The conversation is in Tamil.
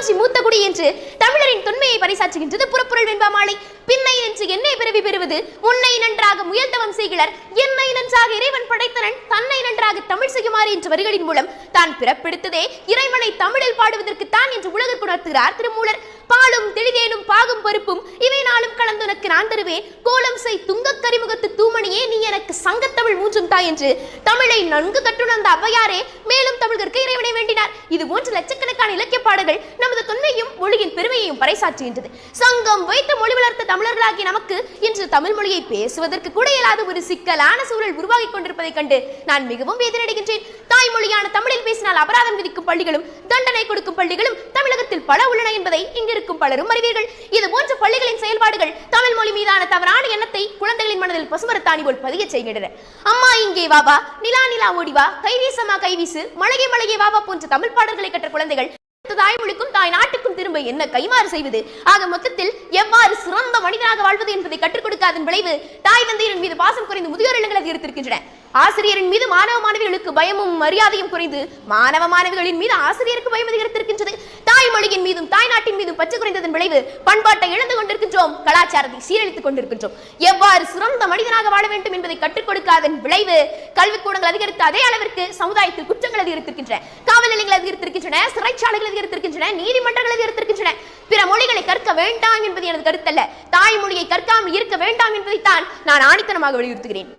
தோன்றி மூத்த குடி என்று தமிழரின் தொன்மையை பறைசாற்றுகின்றது புறப்பொருள் வெண்பா மாலை. பின்னை என்று என்னை பிறவி பெறுவது, உன்னை நன்றாக முயல்தவம் செய்கிறார், என்னை நன்றாக இறைவன் படைத்தனன், தன்னை நன்றாக தமிழ் செய்யுமாறு என்ற வரிகளின் மூலம் தான் பிறப்பெடுத்ததே இறைவனை தமிழில் பாடுவதற்கு தான் என்று உலகிற்கு உணர்த்துகிறார் திருமூலர். பாலும் தெளிதேனும் பாகும் பருப்பும் இவை நாளும் கலந்துனக்கு நான் தருவேன், கோலம் செய் துங்கக் கரிமுகத்து தூமணியே நீ எனக்கு சங்கத்தமிழ் மூன்றும் தாய் என்று தமிழை நன்கு கற்றுணர்ந்த ஔவையாரே மேலும் தமிழருக்கு இறைவனை வேண்டினார். இது போன்ற லட்சக்கணக்கான இலக்கிய பாடல்கள் நமது தொன்மையும் மொழியின் பெருமையையும் பறைசாற்றுகின்றது. சங்கம் வைத்து மொழி வளர்த்த தமிழர்களாகி நமக்கு இன்று தமிழ் மொழியை பேசுவதற்கு கூட இயலாத ஒரு சிக்கலான சூழல் உருவாகி கொண்டிருப்பதை கண்டு நான் மிகவும் வேதனையடைகின்றேன். தாய்மொழியான தமிழில் பேசினால் அபராதம் விதிக்கும் பள்ளிகளும் தண்டனை கொடுக்கும் பள்ளிகளும் தமிழகத்தில் பல உள்ளன என்பதை இங்கிருக்கும் பலரும் அறிவீர்கள். இது போன்ற பள்ளிகளின் செயல்பாடுகள் தமிழ் மொழி மீதான தவறான எண்ணத்தை குழந்தைகளின் மனதில் பசுமரத்தாணி போல் பதிய செய்கின்றன. அம்மா இங்கே வாவா, நிலா நிலா ஓடிவா, கைவீசமா கைவீசு, மழையே மழையே வாவா போன்ற தமிழ் பாடல்களை கற்ற குழந்தைகள் தாய்மொழிக்கும் தாய் நாட்டுக்கும் திரும்ப என்ன கைமாறு செய்வது, ஆக மொத்தத்தில் எவ்வாறு சிறந்த மனிதனாக வாழ்வது என்பதை கற்றுக் கொடுக்காதன் விளைவு தாய் தந்தையரின் மீது பாசம் குறைந்து முதியோர் இல்லங்கள் அதிகரித்திருக்கின்றன. ஆசிரியரின் மீது மாணவ மாணவிகளுக்கு பயமும் மரியாதையும் குறைந்து மாணவ மாணவிகளின் மீது ஆசிரியருக்கு பயம் அதிகரித்திருக்கின்றது. தாய்மொழியின் மீதும் தாய் நாட்டின் மீதும் பற்று குறைந்ததன் விளைவு பண்பாட்டை இழந்து கொண்டிருக்கின்றோம், கலாச்சாரத்தை சீரழித்துக் கொண்டிருக்கின்றோம். எவ்வாறு சிறந்த மனிதனாக வாழ வேண்டும் என்பதை கற்றுக் கொடுக்காதன் விளைவு கல்விக்கூடங்கள் அதிகரித்த அதே அளவிற்கு சமுதாயத்தில் குற்றங்கள் அதிகரித்திருக்கின்றன, காவல் நிலையங்கள் அதிகரித்திருக்கின்றன, சிறைச்சாலைகள் அதிகரித்திருக்கின்றன, நீதிமன்றங்கள் அதிகரித்திருக்கின்றன. பிற மொழிகளை கற்க வேண்டாம் என்பது எனது கருத்தல்ல, தாய்மொழியை கற்காமல் இருக்க வேண்டாம் என்பதைத்தான் நான் ஆணித்தனமாக வலியுறுத்துகிறேன்.